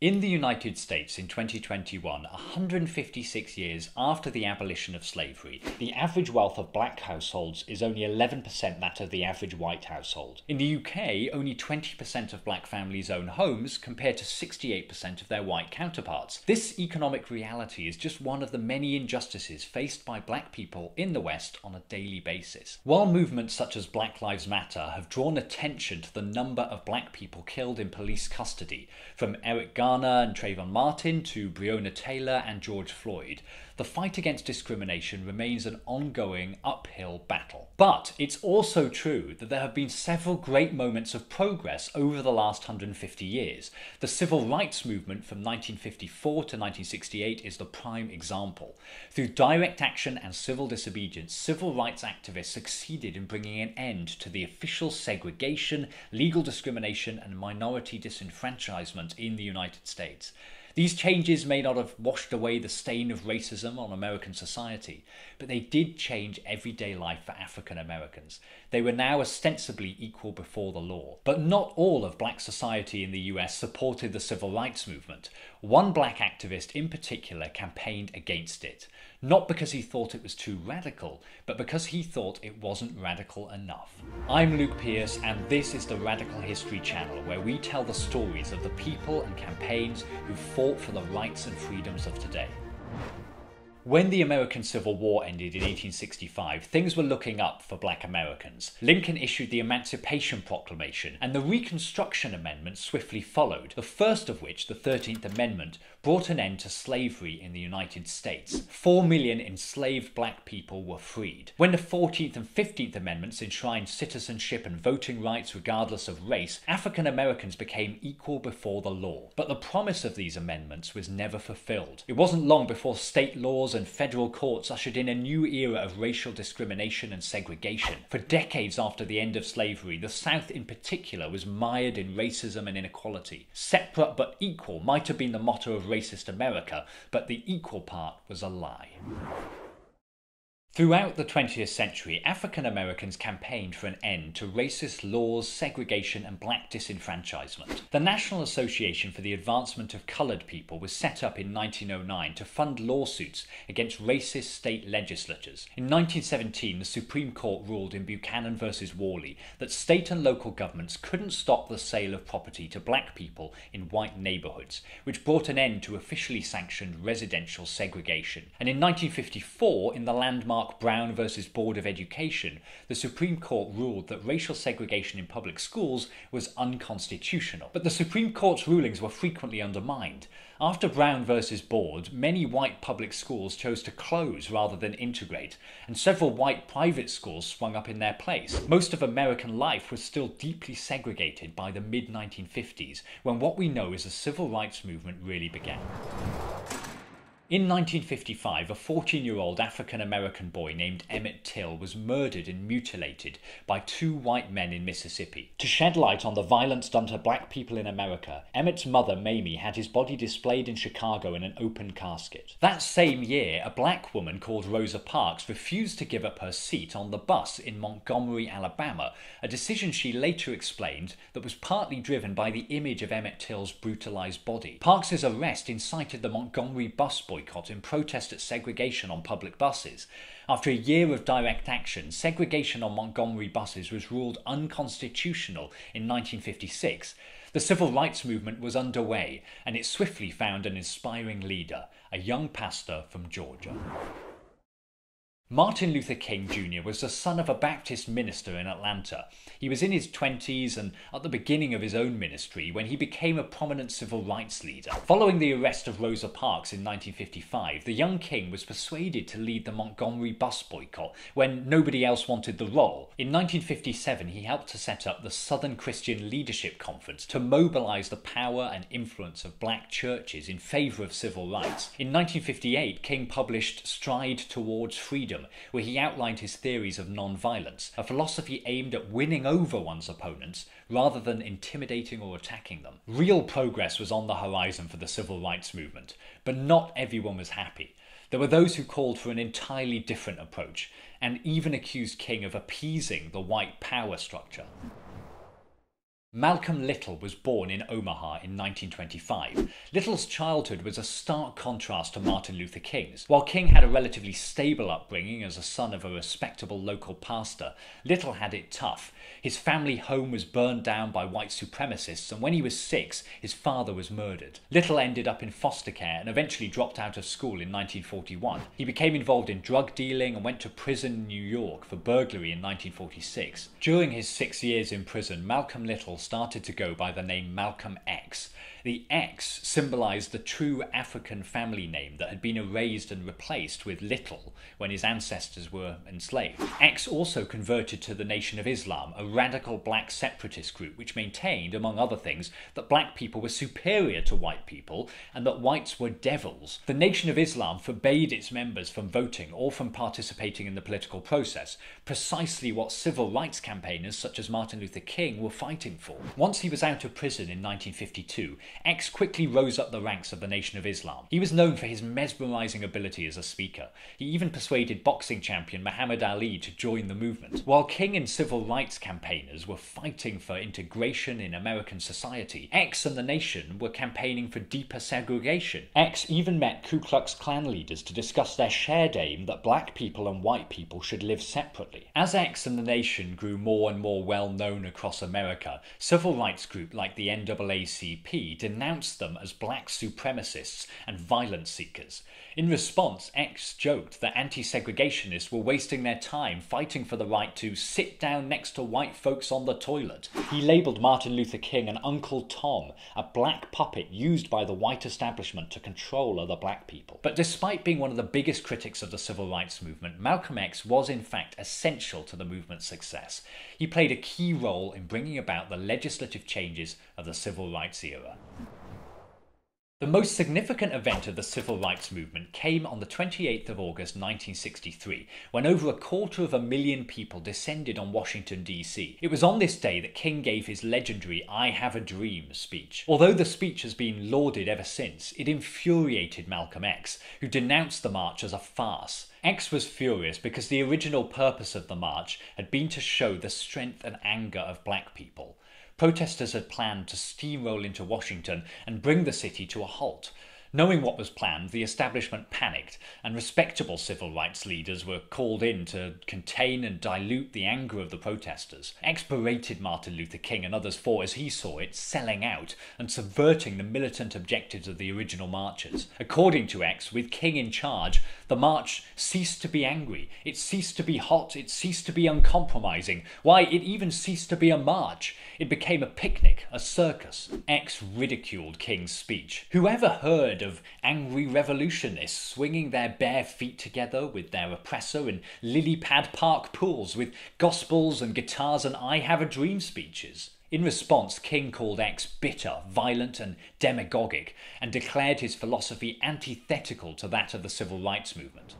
In the United States in 2021, 156 years after the abolition of slavery, the average wealth of black households is only 11% that of the average white household. In the UK, only 20% of black families own homes compared to 68% of their white counterparts. This economic reality is just one of the many injustices faced by black people in the West on a daily basis. While movements such as Black Lives Matter have drawn attention to the number of black people killed in police custody, from Eric Garner and Trayvon Martin to Breonna Taylor and George Floyd, the fight against discrimination remains an ongoing uphill battle. But it's also true that there have been several great moments of progress over the last 150 years. The civil rights movement from 1954 to 1968 is the prime example. Through direct action and civil disobedience, civil rights activists succeeded in bringing an end to the official segregation, legal discrimination, and minority disenfranchisement in the United States. These changes may not have washed away the stain of racism on American society, but they did change everyday life for African Americans. They were now ostensibly equal before the law. But not all of black society in the US supported the civil rights movement. One black activist in particular campaigned against it, not because he thought it was too radical, but because he thought it wasn't radical enough. I'm Luke Pierce, and this is the Radical History Channel, where we tell the stories of the people and campaigns who fought for the rights and freedoms of today. When the American Civil War ended in 1865, things were looking up for black Americans. Lincoln issued the Emancipation Proclamation, and the Reconstruction Amendment swiftly followed, the first of which, the 13th Amendment, brought an end to slavery in the United States. 4 million enslaved black people were freed. When the 14th and 15th Amendments enshrined citizenship and voting rights regardless of race, African Americans became equal before the law. But the promise of these amendments was never fulfilled. It wasn't long before state laws and federal courts ushered in a new era of racial discrimination and segregation. For decades after the end of slavery, the South in particular was mired in racism and inequality. Separate but equal might have been the motto of racist America, but the equal part was a lie. Throughout the 20th century, African Americans campaigned for an end to racist laws, segregation, and black disenfranchisement. The National Association for the Advancement of Colored People was set up in 1909 to fund lawsuits against racist state legislatures. In 1917, the Supreme Court ruled in Buchanan v. Worley that state and local governments couldn't stop the sale of property to black people in white neighborhoods, which brought an end to officially sanctioned residential segregation. And in 1954, in the landmark Brown v. Board of Education, the Supreme Court ruled that racial segregation in public schools was unconstitutional. But the Supreme Court's rulings were frequently undermined. After Brown v. Board, many white public schools chose to close rather than integrate, and several white private schools sprung up in their place. Most of American life was still deeply segregated by the mid-1950s, when what we know as the civil rights movement really began. In 1955, a 14-year-old African-American boy named Emmett Till was murdered and mutilated by 2 white men in Mississippi. To shed light on the violence done to black people in America, Emmett's mother, Mamie, had his body displayed in Chicago in an open casket. That same year, a black woman called Rosa Parks refused to give up her seat on the bus in Montgomery, Alabama, a decision she later explained that was partly driven by the image of Emmett Till's brutalized body. Parks's arrest incited the Montgomery bus boycott in protest at segregation on public buses. After a year of direct action, segregation on Montgomery buses was ruled unconstitutional in 1956. The civil rights movement was underway, and it swiftly found an inspiring leader, a young pastor from Georgia. Martin Luther King Jr. was the son of a Baptist minister in Atlanta. He was in his 20s and at the beginning of his own ministry when he became a prominent civil rights leader. Following the arrest of Rosa Parks in 1955, the young King was persuaded to lead the Montgomery bus boycott when nobody else wanted the role. In 1957, he helped to set up the Southern Christian Leadership Conference to mobilize the power and influence of black churches in favor of civil rights. In 1958, King published Stride Towards Freedom, where he outlined his theories of non-violence, a philosophy aimed at winning over one's opponents rather than intimidating or attacking them. Real progress was on the horizon for the civil rights movement, but not everyone was happy. There were those who called for an entirely different approach, and even accused King of appeasing the white power structure. Malcolm Little was born in Omaha in 1925. Little's childhood was a stark contrast to Martin Luther King's. While King had a relatively stable upbringing as a son of a respectable local pastor, Little had it tough. His family home was burned down by white supremacists, and when he was 6, his father was murdered. Little ended up in foster care and eventually dropped out of school in 1941. He became involved in drug dealing and went to prison in New York for burglary in 1946. During his 6 years in prison, Malcolm Little started to go by the name Malcolm X. The X symbolised the true African family name that had been erased and replaced with Little when his ancestors were enslaved. X also converted to the Nation of Islam, a radical black separatist group which maintained, among other things, that black people were superior to white people and that whites were devils. The Nation of Islam forbade its members from voting or from participating in the political process, precisely what civil rights campaigners such as Martin Luther King were fighting for. Once he was out of prison in 1952, X quickly rose up the ranks of the Nation of Islam. He was known for his mesmerising ability as a speaker. He even persuaded boxing champion Muhammad Ali to join the movement. While King and civil rights campaigners were fighting for integration in American society, X and the Nation were campaigning for deeper segregation. X even met Ku Klux Klan leaders to discuss their shared aim that black people and white people should live separately. As X and the Nation grew more and more well known across America, civil rights groups like the NAACP denounced them as black supremacists and violence seekers. In response, X joked that anti-segregationists were wasting their time fighting for the right to sit down next to white folks on the toilet. He labelled Martin Luther King an Uncle Tom, a black puppet used by the white establishment to control other black people. But despite being one of the biggest critics of the civil rights movement, Malcolm X was in fact essential to the movement's success. He played a key role in bringing about the legislative changes of the civil rights era. The most significant event of the civil rights movement came on the 28th of August 1963, when over 250,000 people descended on Washington, D.C. It was on this day that King gave his legendary "I Have a Dream" speech. Although the speech has been lauded ever since, it infuriated Malcolm X, who denounced the march as a farce. X was furious because the original purpose of the march had been to show the strength and anger of black people. Protesters had planned to steamroll into Washington and bring the city to a halt. Knowing what was planned, the establishment panicked, and respectable civil rights leaders were called in to contain and dilute the anger of the protesters. X berated Martin Luther King and others for, as he saw it, selling out and subverting the militant objectives of the original marchers. According to X, with King in charge, the march ceased to be angry, it ceased to be hot, it ceased to be uncompromising. Why, it even ceased to be a march. It became a picnic, a circus. X ridiculed King's speech. Whoever heard of angry revolutionists swinging their bare feet together with their oppressor in lily pad park pools with gospels and guitars and "I Have a Dream" speeches? In response, King called X bitter, violent and demagogic, and declared his philosophy antithetical to that of the civil rights movement.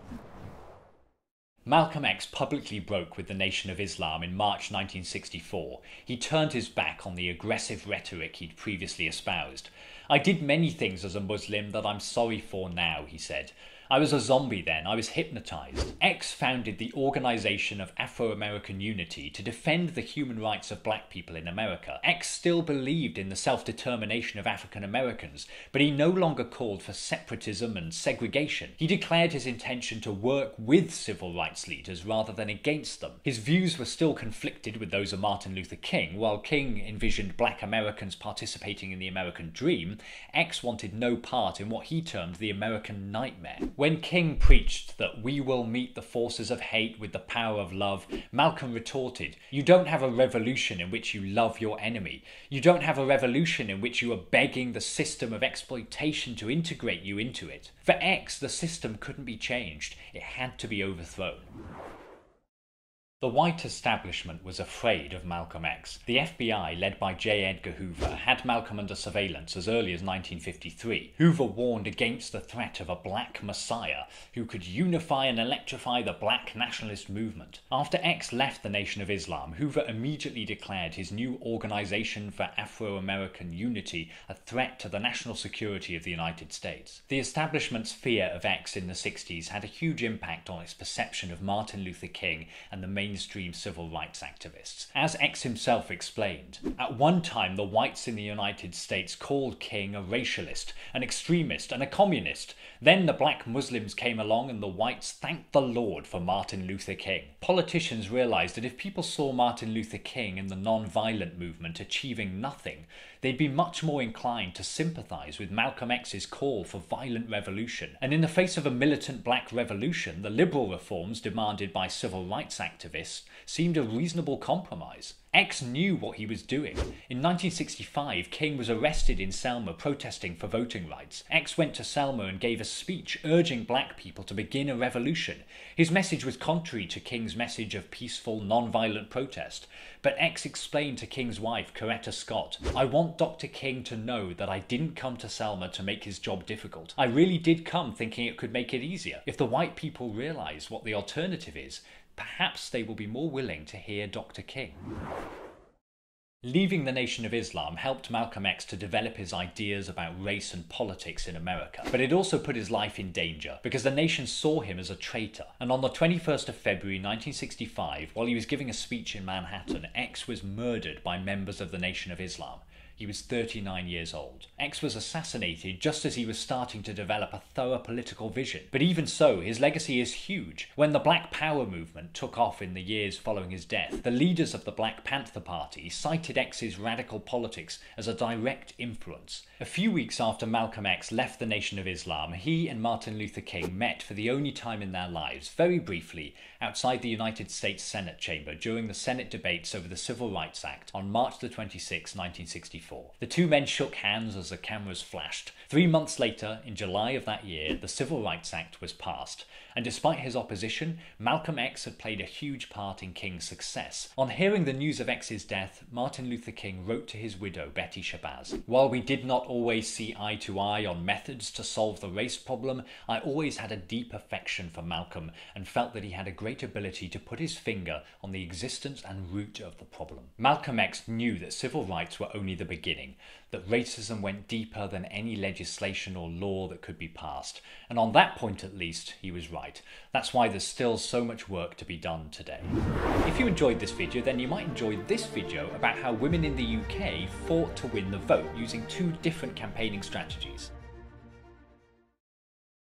Malcolm X publicly broke with the Nation of Islam in March 1964. He turned his back on the aggressive rhetoric he'd previously espoused. "I did many things as a Muslim that I'm sorry for now," he said. "I was a zombie then, I was hypnotized." X founded the Organization of Afro-American Unity to defend the human rights of black people in America. X still believed in the self-determination of African Americans, but he no longer called for separatism and segregation. He declared his intention to work with civil rights leaders rather than against them. His views were still conflicted with those of Martin Luther King. While King envisioned black Americans participating in the American dream, X wanted no part in what he termed the American nightmare. When King preached that we will meet the forces of hate with the power of love, Malcolm retorted, "You don't have a revolution in which you love your enemy. You don't have a revolution in which you are begging the system of exploitation to integrate you into it." For X, the system couldn't be changed. It had to be overthrown. The white establishment was afraid of Malcolm X. The FBI, led by J. Edgar Hoover, had Malcolm under surveillance as early as 1953. Hoover warned against the threat of a black messiah who could unify and electrify the black nationalist movement. After X left the Nation of Islam, Hoover immediately declared his new Organization for Afro-American Unity a threat to the national security of the United States. The establishment's fear of X in the 60s had a huge impact on its perception of Martin Luther King and the mainstream civil rights activists. As X himself explained, at one time the whites in the United States called King a racialist, an extremist, and a communist. Then the black Muslims came along and the whites thanked the Lord for Martin Luther King. Politicians realized that if people saw Martin Luther King and the non-violent movement achieving nothing, they'd be much more inclined to sympathize with Malcolm X's call for violent revolution. And in the face of a militant black revolution, the liberal reforms demanded by civil rights activists seemed a reasonable compromise. X knew what he was doing. In 1965, King was arrested in Selma protesting for voting rights. X went to Selma and gave a speech urging black people to begin a revolution. His message was contrary to King's message of peaceful, non-violent protest. But X explained to King's wife, Coretta Scott, "I want Dr. King to know that I didn't come to Selma to make his job difficult. I really did come thinking it could make it easier. If the white people realize what the alternative is, perhaps they will be more willing to hear Dr. King." Leaving the Nation of Islam helped Malcolm X to develop his ideas about race and politics in America, but it also put his life in danger because the nation saw him as a traitor. And on the 21st of February 1965, while he was giving a speech in Manhattan, X was murdered by members of the Nation of Islam. He was 39 years old. X was assassinated just as he was starting to develop a thorough political vision. But even so, his legacy is huge. When the Black Power movement took off in the years following his death, the leaders of the Black Panther Party cited X's radical politics as a direct influence. A few weeks after Malcolm X left the Nation of Islam, he and Martin Luther King met for the only time in their lives, very briefly, outside the United States Senate chamber during the Senate debates over the Civil Rights Act on March 26, 1964. The two men shook hands as the cameras flashed. 3 months later, in July of that year, the Civil Rights Act was passed. And despite his opposition, Malcolm X had played a huge part in King's success. On hearing the news of X's death, Martin Luther King wrote to his widow, Betty Shabazz, "While we did not always see eye to eye on methods to solve the race problem, I always had a deep affection for Malcolm and felt that he had a great ability to put his finger on the existence and root of the problem." Malcolm X knew that civil rights were only the beginning, that racism went deeper than any legislation or law that could be passed. And on that point at least, he was right. That's why there's still so much work to be done today. If you enjoyed this video, then you might enjoy this video about how women in the UK fought to win the vote using 2 different campaigning strategies.